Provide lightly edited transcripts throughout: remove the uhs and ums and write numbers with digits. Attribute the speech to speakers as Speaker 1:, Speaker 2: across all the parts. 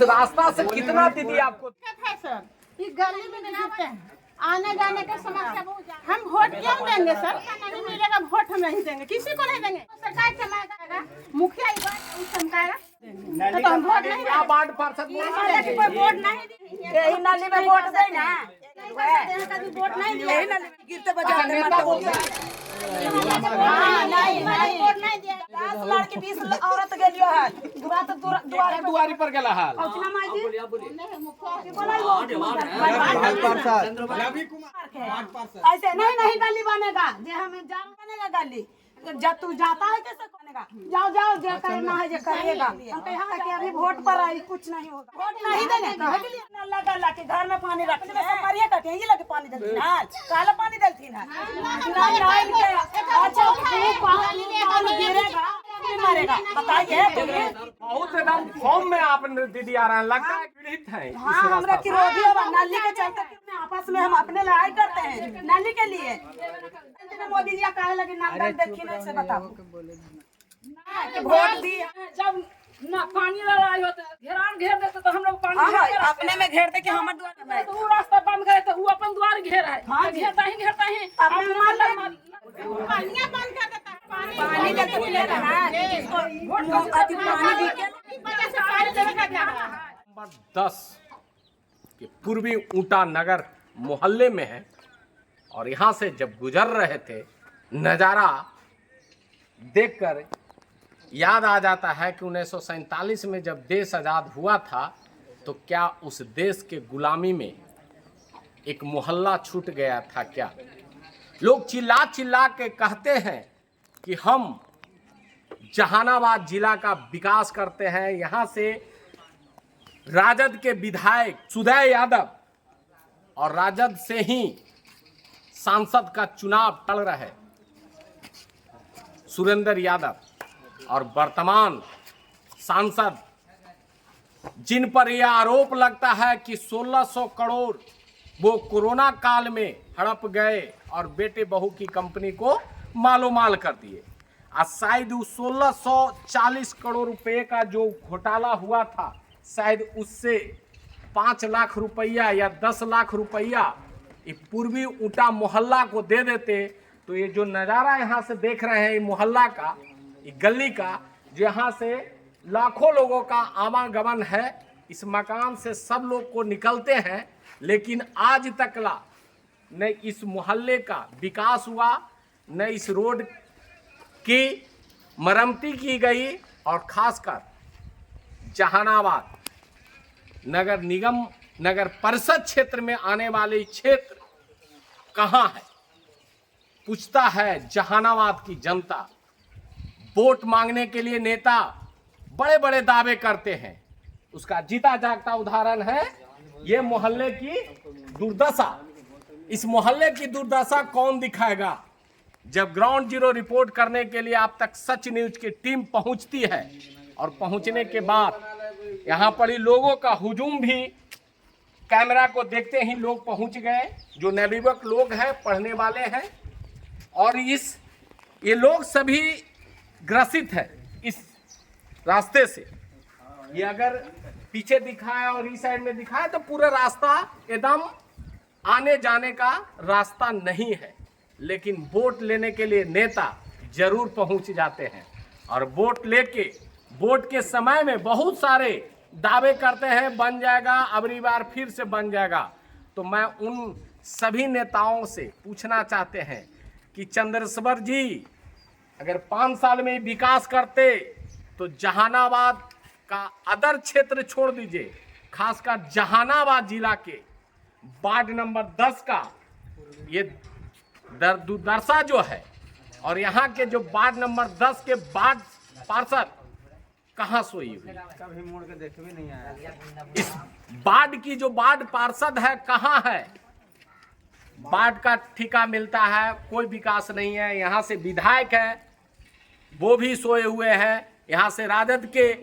Speaker 1: इस रास्ता से कितना दीदी आपको
Speaker 2: है सर, ये गली में गिरते हैं, आने जाने की समस्या बहुत ज्यादा। हम वोट क्यों देंगे सर? नहीं मिलेगा वोट, हम नहीं देंगे, किसी को नहीं देंगे। सरकार चलाएगा, मुखिया ही बात चमकाएगा, तो हम वोट नहीं
Speaker 1: क्या वार्ड पार्षद
Speaker 2: कोई वोट नहीं,
Speaker 3: यही नाली में वोट देना,
Speaker 2: वोट नहीं दिया,
Speaker 3: यही नाली में गिरते बजाते
Speaker 1: नेता बोलते हैं
Speaker 2: नहीं वोट नहीं दिया।
Speaker 3: 10 लड़की 20 औरत गेलियो है दुआरे
Speaker 1: दुआरी पर गेला हाल
Speaker 3: ऐसे नहीं गली बनेगा, जे हमें जान बनेगा गली। जब तू जाता है कैसे बनेगा? जाओ जाओ, जो करना है जो करिएगा। हम कहा कि अभी वोट पर आई, कुछ नहीं होगा, वोट नहीं देंगे। लगा के घर में पानी रखते हैं, मरिया करते हैं, ये लगे पानी देती ना, काला पानी देती ना। अच्छा पानी गिरेगा मरेगा, बताइए।
Speaker 1: बहुत एकदम फॉर्म में आप दीदी आ रहे हैं, लगता है पीड़ित है।
Speaker 3: हाँ, हमरा की रोधी है नाली के चलते कितने आपस में हम अपने लड़ाई करते हैं नाली के लिए। मोदी जी कहे लगे नागदान देखी नहीं से बताओ वोट दी।
Speaker 4: जब ना पानी लड़ाई होता है, घेरान घेर देते तो हम लोग पानी
Speaker 3: अपने में घेरते कि हमारे द्वार में
Speaker 4: तो वो रास्ता बंद करे तो वो अपन द्वार घेरा है।
Speaker 3: हाँ,
Speaker 4: घेरता ही
Speaker 3: अपने मार
Speaker 2: पानियाँ बंद कर देता है,
Speaker 3: पानी का तो ले रहा है, पानी
Speaker 2: वजह से पानी देने का क्या है?
Speaker 1: नंबर 10 के पूर्वी ऊंटा नगर मोहल्ले में है और यहाँ से जब गुजर रहे थे, नज़ारा देखकर याद आ जाता है कि 1947 में जब देश आज़ाद हुआ था तो क्या उस देश के गुलामी में एक मोहल्ला छूट गया था क्या? लोग चिल्ला चिल्ला के कहते हैं कि हम जहानाबाद जिला का विकास करते हैं। यहाँ से राजद के विधायक सुदय यादव और राजद से ही सांसद का चुनाव टल रहे सुरेंद्र यादव और वर्तमान सांसद जिन पर यह आरोप लगता है कि 1600 करोड़ वो कोरोना काल में हड़प गए और बेटे बहू की कंपनी को मालोमाल कर दिए। और शायद उस 1640 करोड़ रुपए का जो घोटाला हुआ था, शायद उससे 5 लाख रुपया या 10 लाख रुपया ये पूर्वी ऊंटा मोहल्ला को दे देते तो ये जो नज़ारा यहाँ से देख रहे हैं, ये मोहल्ला का, ये गली का, जो यहाँ से लाखों लोगों का आवागमन है, इस मकान से सब लोग को निकलते हैं, लेकिन आज तकला न इस मोहल्ले का विकास हुआ, न इस रोड की मरम्मती की गई और खासकर जहानाबाद नगर निगम नगर परिषद क्षेत्र में आने वाले क्षेत्र कहाँ है? पूछता है जहानाबाद की जनता। वोट मांगने के लिए नेता बड़े बड़े दावे करते हैं, उसका जीता जागता उदाहरण है ये मोहल्ले की दुर्दशा। इस मोहल्ले की दुर्दशा कौन दिखाएगा? जब ग्राउंड जीरो रिपोर्ट करने के लिए आप तक सच न्यूज की टीम पहुंचती है और पहुंचने के बाद यहाँ पर ही लोगों का हुजूम भी, कैमरा को देखते ही लोग पहुंच गए, जो नवयुवक लोग हैं, पढ़ने वाले हैं, और ये लोग सभी ग्रसित है इस रास्ते से। ये अगर पीछे दिखाए और इस साइड में दिखाए तो पूरा रास्ता एकदम आने जाने का रास्ता नहीं है, लेकिन वोट लेने के लिए नेता जरूर पहुंच जाते हैं और वोट लेके वोट के समय में बहुत सारे दावे करते हैं बन जाएगा, अगली बार फिर से बन जाएगा। तो मैं उन सभी नेताओं से पूछना चाहते हैं कि चंद्रेश्वर जी अगर 5 साल में विकास करते तो जहानाबाद का अदर क्षेत्र छोड़ दीजिए, खासकर जहानाबाद जिला के वार्ड नंबर 10 का ये दुर्दशा जो है, और यहाँ के जो वार्ड नंबर 10 के वार्ड पार्षद कहाँ सोई हुई,
Speaker 5: कभी मोड़ के देख भी नहीं आया।
Speaker 1: इस वार्ड की जो वार्ड पार्षद है कहाँ है? वार्ड का ठेका मिलता है, कोई विकास नहीं है। यहाँ से विधायक है वो भी सोए हुए हैं। यहाँ से राजद के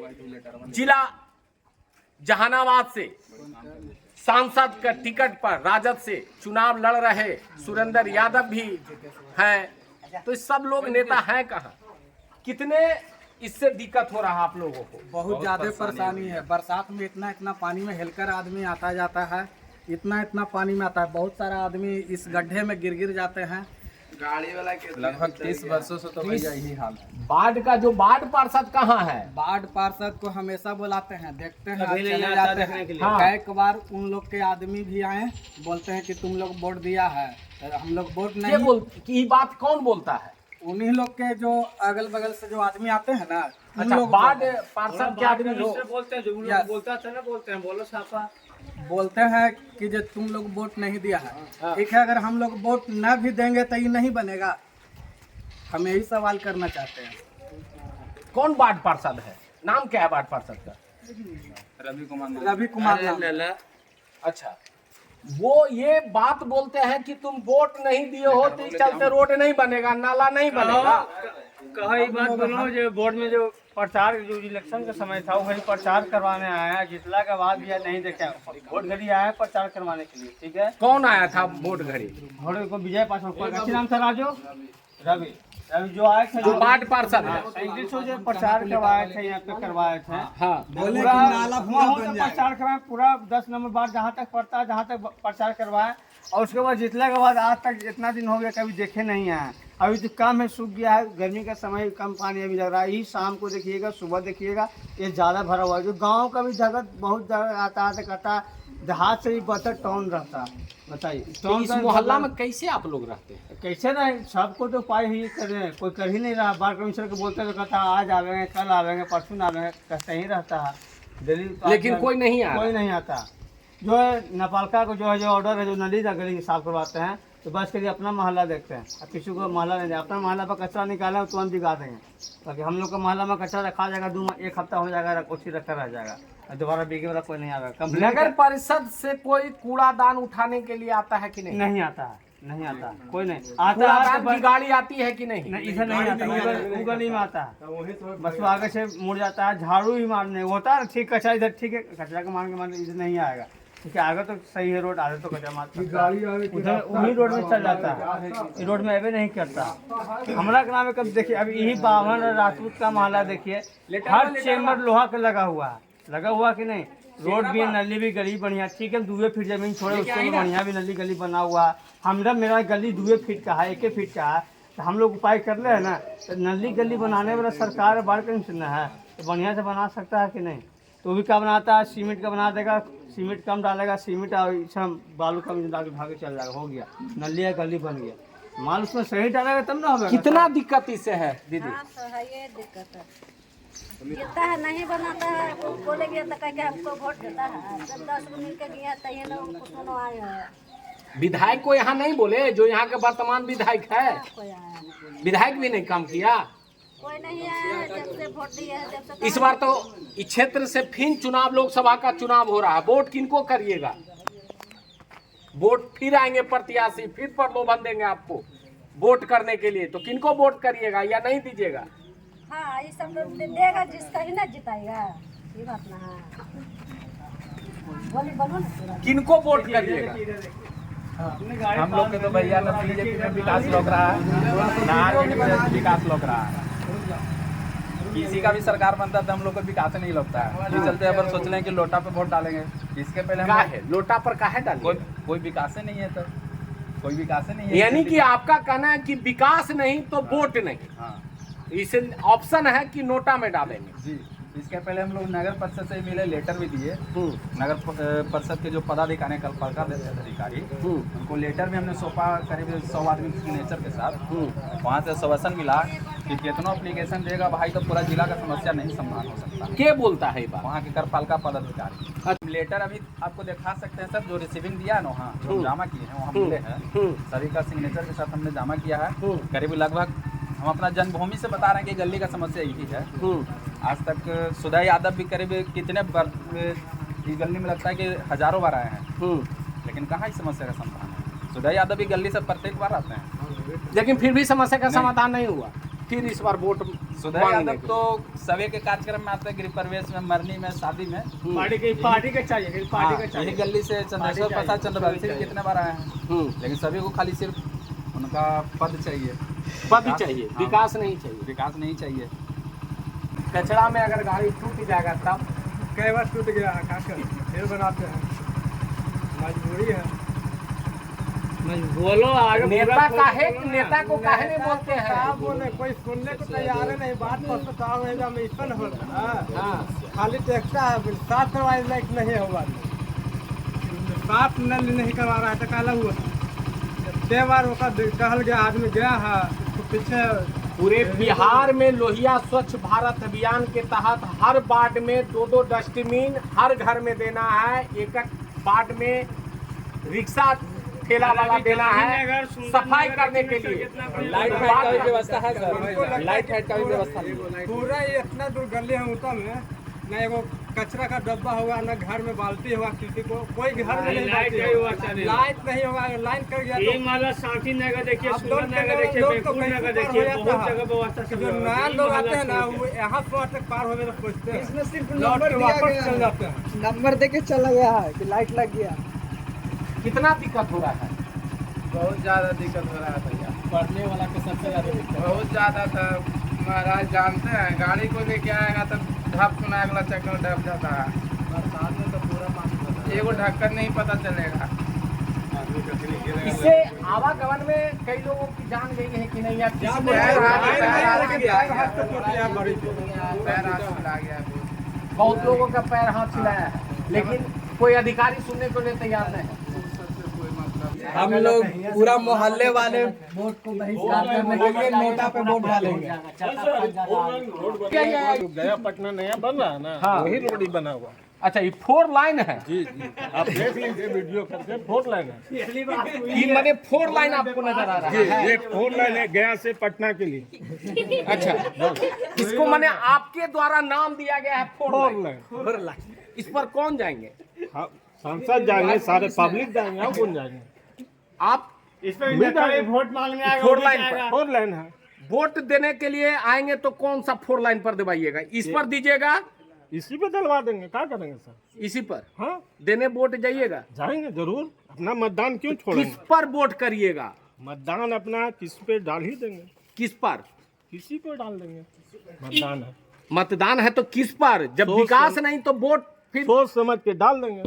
Speaker 1: जिला जहानाबाद से सांसद का टिकट पर राजद से चुनाव लड़ रहे सुरेंद्र यादव भी हैं। तो सब लोग नेता हैं कहाँ? कितने इससे दिक्कत हो रहा है आप लोगों को?
Speaker 6: बहुत ज़्यादा परेशानी है। बरसात में इतना इतना पानी में हिलकर आदमी आता जाता है, इतना इतना पानी में आता है। बहुत सारा आदमी इस गड्ढे में गिर जाते हैं।
Speaker 5: गाड़ी वाला के लगभग 30 वर्षों से तो भैया यही हाल है।
Speaker 1: बाढ़ का जो बाढ़ पार्षद कहाँ है?
Speaker 6: बाढ़ पार्षद को हमेशा बुलाते हैं, देखते हैं,
Speaker 5: कभी नहीं
Speaker 6: चले
Speaker 5: आता
Speaker 6: जाते
Speaker 5: देखने के
Speaker 6: हैं।
Speaker 5: लिए।
Speaker 6: कई बार उन लोग के आदमी भी आए, बोलते हैं कि तुम लोग वोट दिया है, हम लोग वोट
Speaker 1: ये
Speaker 6: नहीं।
Speaker 1: ये बात कौन बोलता है?
Speaker 6: उन्हीं लोग के जो अगल बगल से जो आदमी आते हैं ना, उन
Speaker 1: अच्छा,
Speaker 6: लोग
Speaker 1: बाढ़ पार्षद के आदमी लोग
Speaker 5: बोलते हैं, जो
Speaker 6: Yes.
Speaker 5: लोग बोलता था ना, बोलते हैं, बोलो साफा।
Speaker 6: बोलते हैं कि जो तुम लोग वोट नहीं दिया है। ठीक है, अगर हम लोग वोट न भी देंगे तो ये नहीं बनेगा। हम यही सवाल करना चाहते हैं।
Speaker 1: कौन बाढ़ पार्षद है? नाम क्या है बाढ़ पार्षद का?
Speaker 5: रवि कुमार।
Speaker 6: रवि कुमार नाम।
Speaker 1: अच्छा, वो ये बात बोलते हैं कि तुम वोट नहीं दिए हो तो इस चलते रोड नहीं बनेगा, नाला नहीं बनेगा।
Speaker 7: कहा ये बात बोलो, जो बोर्ड में जो प्रचार, जो इलेक्शन का समय था, वही प्रचार करवाने आया। जितला के बाद भी नहीं देखा, वोट घड़ी आया प्रचार करवाने के लिए। ठीक है,
Speaker 1: कौन आया था वोट घड़ी?
Speaker 7: घोड़े को विजय पासवान, अच्छी नाम था राजू रवि जो आए थे,
Speaker 1: जो बाढ़ पार्षद है।
Speaker 7: 3500 जो प्रचार करवाए थे, यहाँ पे करवाए थे।
Speaker 1: हाँ,
Speaker 6: बोले कि
Speaker 7: पूरा
Speaker 6: नाला पूरा
Speaker 7: वहाँ
Speaker 6: बन
Speaker 7: तक
Speaker 6: जाएगा।
Speaker 7: प्रचार करवाए, पूरा 10 नंबर बाद जहाँ तक पड़ता है, जहाँ तक प्रचार करवाए। और उसके बाद जितने के बाद आज तक इतना दिन हो गया, कभी देखे नहीं आए। अभी तो कम है, सूख गया है, गर्मी का समय, कम पानी अभी लग रहा है। यही शाम को देखिएगा, सुबह देखिएगा, ये ज़्यादा भरा हुआ है। जो गाँव का भी जगह बहुत ज़्यादा आता करता, देहात से भी बहतर टाउन रहता। बताइए,
Speaker 1: तो इस मोहल्ला में कैसे आप लोग रहते हैं?
Speaker 7: कैसे रहे? सबको तो उपाय ही कर रहे हैं, कोई कर ही नहीं रहा। बाढ़ कमिश्नर को बोलते तो कहता आज आवेंगे, कल आवेंगे, परसों आवेंगे, कहते ही रहता है डेली।
Speaker 1: लेकिन कोई नहीं आ रहा।
Speaker 7: कोई नहीं आता। जो है नेपालका को जो है, जो ऑर्डर है, जो नदी का गली साफ करवाते हैं, तो बस के लिए अपना मोहल्ला देखते हैं। अब किसी को मोहल्ला नहीं, अपना मोहल्ला पर कचरा निकाला तुरंत दिखा देंगे। ताकि हम लोग का मोहल्ला में कचरा रखा जाएगा, 1 हफ्ता हो जाएगा, उसी रखा रह जाएगा, दोबारा बिके वाला कोई नहीं आएगा।
Speaker 1: नगर परिषद से कोई कूड़ादान उठाने के लिए आता है कि नहीं?
Speaker 7: नहीं आता है, नहीं आता, कोई नहीं आता।
Speaker 1: कूड़ादान की गाड़ी आती है कि नहीं?
Speaker 7: नहीं, इधर नहीं आता, वो गली में आता है। बस वो आगे से मुड़ जाता है, झाड़ू ही मारने होता है। ठीक, कचरा इधर ठीक है, कचरा को मार के इधर नहीं आएगा। ठीक है, आगे तो सही है रोड, आगे तो कचरा मारता है, उधर वही रोड में चल जाता है। ये रोड में अभी नहीं करता। हमारा नाम है, कब देखिए, अभी यही बावन राजपूत का मोहल्ला देखिए, हर चेम्बर लोहा का लगा हुआ कि नहीं। रोड भी, नली भी, गली बढ़िया। ठीक है, 2 फीट जमीन छोड़े, उसके लिए बढ़िया भी नली गली बना हुआ है। मेरा गली 2 फीट का है, 1 फीट का है। तो हम लोग उपाय कर ले है ना, तो नली गली बनाने वाला सरकार बाढ़ कमिश्नर है, तो बढ़िया से बना सकता है कि नहीं। तो भी क्या बनाता है, सीमेंट का बना देगा, सीमेंट कम डालेगा, सीमेंट और सब बालू कम डाल के भागे चल जाएगा, हो गया, नली या गली बन गया। माल उसमें सही डालेगा तब ना होगा।
Speaker 1: कितना दिक्कत इससे है दीदी?
Speaker 8: हाँ, तो है, ये दिक्कत है। गिरता है, नहीं बनाता है, बोलेंगे तो कह के हमको वोट देता है। जब 10 गो मिल के गया तो ये लोग उनको सुनो आए हैं।
Speaker 1: विधायक को यहाँ नहीं बोले, जो यहाँ के वर्तमान विधायक है?
Speaker 8: कोई आया है?
Speaker 1: विधायक भी नहीं काम किया।
Speaker 8: कोई नहीं आया है, जब से वोट दिया है, जब से।
Speaker 1: इस बार तो इस क्षेत्र से फिर चुनाव, लोकसभा का चुनाव हो रहा है। वोट किनको करिएगा? वोट फिर आएंगे प्रत्याशी, फिर प्रलोभन देंगे आपको वोट करने के लिए, तो किनको वोट करिएगा या नहीं दीजिएगा?
Speaker 8: हाँ, ये सब लोग देगा, जिसका ही ना जिताएगा, ये बात ना है। बोलो ना पूरा।
Speaker 1: किनको वोट करिएगा?
Speaker 5: हम लोग के तो भैया ना बीजेपी में विकास लग रहा है, ना आरजेडी में विकास लग रहा है। किसी का भी सरकार बनता है तो हम लोग को विकास नहीं लगता है। इस चलते अगर सोच लें कि लोटा पे वोट डालेंगे, इसके पहले हम
Speaker 1: है लोटा पर काहे डालिए?
Speaker 5: कोई विकास ही नहीं है, तो कोई विकास ही नहीं है।
Speaker 1: यानी कि आपका कहना है कि विकास नहीं तो वोट नहीं।
Speaker 5: हाँ
Speaker 1: इसे ऑप्शन है कि नोटा में डालेंगे।
Speaker 5: जी, इसके पहले हम लोग नगर परिषद से मिले, लेटर भी दिए। नगर परिषद के जो पदाधिकारी, कलपालका अधिकारी, उनको लेटर भी हमने सौंपा, करीब 100 आदमी के सिग्नेचर के साथ। वहाँ से आश्वासन मिला कि कितना एप्लीकेशन देगा भाई तो पूरा जिला का समस्या नहीं समाधान हो सकता।
Speaker 1: के बोलता है ये बात?
Speaker 5: वहाँ के कलपालका पदाधिकारी। लेटर अभी आपको दिखा सकते हैं सर, जो रिसीविंग दिया है ना, वहाँ जो जमा किए हैं, वहाँ मिले हैं, सभी का सिग्नेचर के साथ हमने जमा किया है। करीब लगभग हम अपना जन्मभूमि से बता रहे हैं कि गली का समस्या यही है। आज तक सुधा यादव भी करीब कितने बार इस गली में लगता है कि हजारों बार आए हैं, लेकिन कहाँ इस समस्या का समाधान है। सुधा यादव भी गली से प्रत्येक बार आते हैं,
Speaker 1: लेकिन फिर भी समस्या का समाधान नहीं हुआ। फिर इस बार वोट
Speaker 5: सुधा यादव तो सभी के कार्यक्रम में आते हैं, गृह प्रवेश में, मरनी में, शादी में।
Speaker 7: पार्टी का चाहिए, पार्टी का चाहिए।
Speaker 5: यही गली से चंद्रेश्वर प्रसाद चंद्रवंशी भी कितने बार आए हैं, लेकिन सभी को खाली सिर्फ उनका पद चाहिए,
Speaker 1: पद चाहिए, विकास नहीं चाहिए।
Speaker 5: विकास नहीं चाहिए।
Speaker 1: कचरा में अगर गाड़ी टूट जाएगा तब
Speaker 7: कई बार टूट गया है, क्या करें? फिर बनाते हैं, मजबूरी है।
Speaker 1: बोलो आगे नेता को काहे नहीं बोलते हैं?
Speaker 7: क्या बोले, कोई सुनने को तैयार है नहीं। बात पर साफ है, जब मिशन हो रहा है।
Speaker 1: हाँ
Speaker 7: खाली देखता है, साफ करवाए लायक नहीं होगा। साफ नल नहीं करवा रहा है तो काला हुआ। कई बार वो टहल गया, आदमी गया है तो पीछे।
Speaker 1: पूरे बिहार में लोहिया स्वच्छ भारत अभियान के तहत हर वार्ड में 2-2 डस्टबिन हर घर में देना है। एक वार्ड में रिक्शा ठेला वाला देना है सफाई करने के लिए।
Speaker 5: लाइट फाइट का भी व्यवस्था है सर, लाइट फाइट का भी व्यवस्था है।
Speaker 7: पूरा ये इतना दूर गली है ऊपर में, न एगो कचरा का डब्बा होगा, न घर में बाल्टी होगा। किसी को कोई घर में नहीं बाल्टी होगा, लाइट नहीं होगा। लाइन कर गया तो
Speaker 6: माला साथी नगर देखिए,
Speaker 7: सुंदर नगर देखिए, बेकुल नगर देखिए, बहुत जगह व्यवस्था। जो नया लोग आते हैं ना, वो यहाँ से वहाँ तक पार होने तक पहुँचते हैं। इसमें सिर्फ नंबर वापस चल जाते हैं।
Speaker 6: नंबर देके चला गया है कि लाइट लग गया।
Speaker 1: कितना दिक्कत हो रहा है?
Speaker 5: बहुत ज़्यादा दिक्कत हो रहा है भैया,
Speaker 1: पढ़ने वाला के सबसे ज्यादा दिक्कत।
Speaker 5: बहुत ज़्यादा था महाराज। जानते हैं गाड़ी को लेके आएगा तब ढप सुना, अगला चक्कर ढप जाता है। बरसात में तो पूरा पानी, एगो ढक्कन नहीं पता चलेगा।
Speaker 1: इससे आवागमन में कई लोगों की जान गई है कि नहीं? बहुत लोगों का पैर हाथ छिलाया है, लेकिन कोई अधिकारी सुनने को लिए तैयार नहीं है।
Speaker 6: हम लोग पूरा मोहल्ले वाले वोट को बहिष्कार करने के लिए नोटा पे वोट डालेंगे।
Speaker 7: गया पटना नया बन रहा है ना,
Speaker 1: हाँ।
Speaker 7: वही रोड ही बना हुआ।
Speaker 1: अच्छा, ये 4 लाइन है?
Speaker 7: जी जी, आप देख लीजिए वीडियो करके। 4 लाइन है
Speaker 1: ये मैंने 4 लाइन आपको नजर आ रहा है?
Speaker 7: ये 4 लाइन है गया से पटना के लिए।
Speaker 1: अच्छा, इसको मैंने आपके द्वारा नाम दिया गया है 4 लाइन।
Speaker 7: 4 लाइन।
Speaker 1: इस पर कौन जाएंगे?
Speaker 7: सांसद जाएंगे, सारे पब्लिक जाएंगे, हम कौन जाएंगे?
Speaker 1: आप
Speaker 7: इस पे वोट मांगने आएगा।
Speaker 1: 4 लाइन पर
Speaker 7: 4 लाइन है।
Speaker 1: वोट देने के लिए आएंगे तो कौन सा 4 लाइन पर दबाइएगा? इस पर दीजिएगा?
Speaker 7: इसी पे डलवा देंगे, क्या करेंगे सर?
Speaker 1: इसी पर
Speaker 7: हाँ,
Speaker 1: देने वोट जाइएगा?
Speaker 7: जाएंगे जरूर। अपना मतदान क्यों छोड़ेंगे?
Speaker 1: किस पर वोट करिएगा?
Speaker 7: मतदान अपना किस पे डाल ही देंगे,
Speaker 1: किस पर?
Speaker 7: किसी पे डाल देंगे। मतदान है,
Speaker 1: मतदान है तो किस पर? जब विकास नहीं तो वोट फिर
Speaker 7: सोच समझ के डाल देंगे।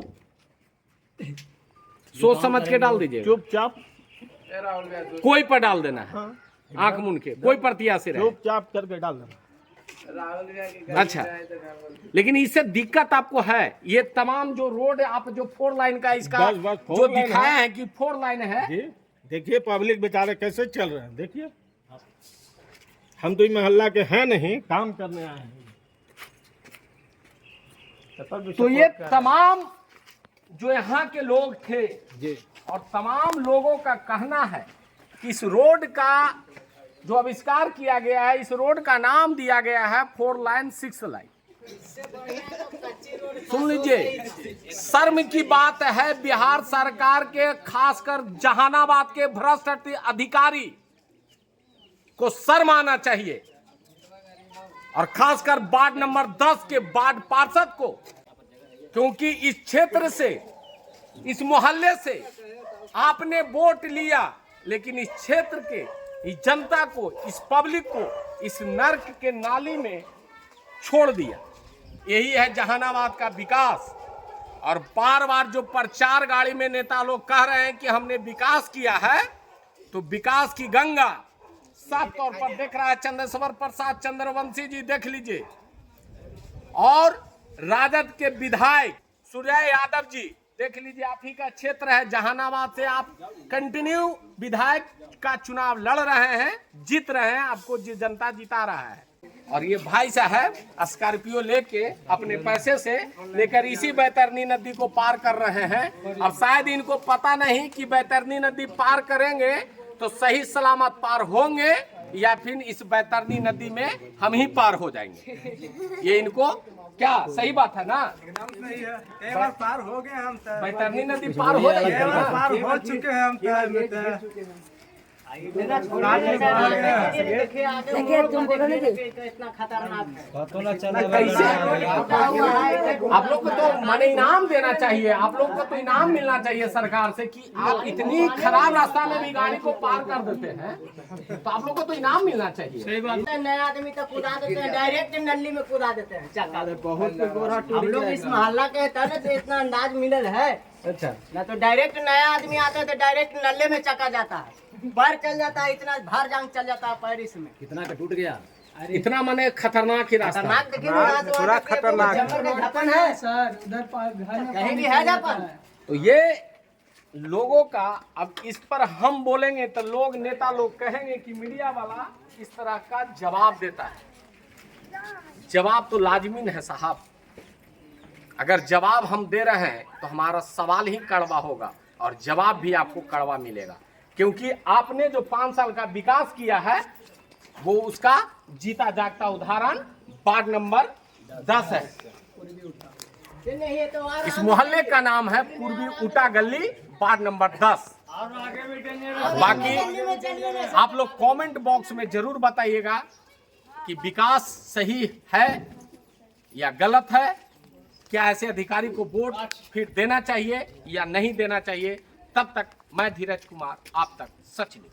Speaker 1: सोच समझ के डाल दीजिए।
Speaker 7: चुपचाप
Speaker 1: कोई पर डाल देना है, आंख मूंद के, कोई प्रत्याशी रहे।
Speaker 7: चुपचाप करके डाल देना।
Speaker 1: अच्छा, लेकिन इससे दिक्कत आपको है? ये तमाम जो रोड आप जो 4 लाइन का इसका
Speaker 7: बस 4
Speaker 1: जो
Speaker 7: लाइन
Speaker 1: दिखाया है कि 4 लाइन है,
Speaker 7: जी देखिए पब्लिक बेचारे कैसे चल रहे हैं। देखिए, हम तो मोहल्ला के हैं नहीं, काम करने आए हैं।
Speaker 1: तो ये तमाम जो यहाँ के लोग थे
Speaker 7: जी,
Speaker 1: और तमाम लोगों का कहना है कि इस रोड का जो आविष्कार किया गया है, इस रोड का नाम दिया गया है 4 लाइन 6 लाइन। सुन लीजिए, शर्म की बात है बिहार सरकार के, खासकर जहानाबाद के भ्रष्ट अधिकारी को शर्म आना चाहिए, और खासकर वार्ड नंबर 10 के वार्ड पार्षद को, क्योंकि इस क्षेत्र से, इस मोहल्ले से आपने वोट लिया, लेकिन इस क्षेत्र के, इस जनता को, इस पब्लिक को इस नर्क के नाली में छोड़ दिया। यही है जहानाबाद का विकास। और बार बार जो प्रचार गाड़ी में नेता लोग कह रहे हैं कि हमने विकास किया है, तो विकास की गंगा साफ तौर पर देख रहा है चंद्रेश्वर प्रसाद चंद्रवंशी जी, देख लीजिए, और राजद के विधायक सूर्य यादव जी देख लीजिए। आप ही का क्षेत्र है जहानाबाद से, आप कंटिन्यू विधायक का चुनाव लड़ रहे हैं, जीत रहे हैं, आपको जनता जिता रहा है। और ये भाई साहब स्कॉर्पियो लेके अपने पैसे से लेकर इसी बैतरनी नदी को पार कर रहे हैं। अब शायद इनको पता नहीं कि बैतरनी नदी पार करेंगे तो सही सलामत पार होंगे, या फिर इस बैतरनी नदी में हम ही पार हो जाएंगे। ये इनको क्या सही बात है ना?
Speaker 7: एकदम सही है। एक बार पार हो गए हम,
Speaker 1: बैतरनी नदी पार हो जाएगी,
Speaker 7: पार हो चुके हैं हम।
Speaker 8: देखिए तुम बोलो ना जी
Speaker 1: कैसे आप लोग को तो माने इनाम देना चाहिए, आप लोग को तो इनाम मिलना चाहिए सरकार से कि आप इतनी खराब रास्ता में भी गाड़ी को पार कर देते हैं, तो आप लोग को तो इनाम मिलना चाहिए।
Speaker 9: नए आदमी तो कूदा देते हैं, डायरेक्ट नली में कूदा देते हैं चक्का। बहुत हम लोग इस मोहल्ला के तहत तो इतना अंदाज मिलल है।
Speaker 1: अच्छा,
Speaker 9: ना तो डायरेक्ट नया आदमी आता है तो डायरेक्ट नल्ले में चक्का जाता है, पैर चल जाता है, इतना भार जांग चल जाता है पैर इसमें।
Speaker 5: कितना का टूट गया।
Speaker 1: इतना माने खतरनाक ही रास्ता है।
Speaker 9: खतरनाक देखिए, थोड़ा खतरनाक जापन है
Speaker 6: सर उधर घर में
Speaker 9: कहीं भी है जापन।
Speaker 1: तो ये लोगों का, अब इस पर हम बोलेंगे तो लोग, नेता लोग कहेंगे कि मीडिया वाला इस तरह का जवाब देता है। जवाब तो लाजमी है साहब, अगर जवाब हम दे रहे हैं तो हमारा सवाल ही कड़वा होगा और जवाब भी आपको कड़वा मिलेगा, क्योंकि आपने जो 5 साल का विकास किया है वो उसका जीता जागता उदाहरण वार्ड नंबर 10 है। इस मोहल्ले का नाम है पूर्वी ऊटा गली, वार्ड नंबर 10। बाकी आप लोग कमेंट बॉक्स में जरूर बताइएगा कि विकास सही है या गलत है, क्या ऐसे अधिकारी को वोट फिर देना चाहिए या नहीं देना चाहिए। तब तक मैं धीरज कुमार आप तक सच लिखूं।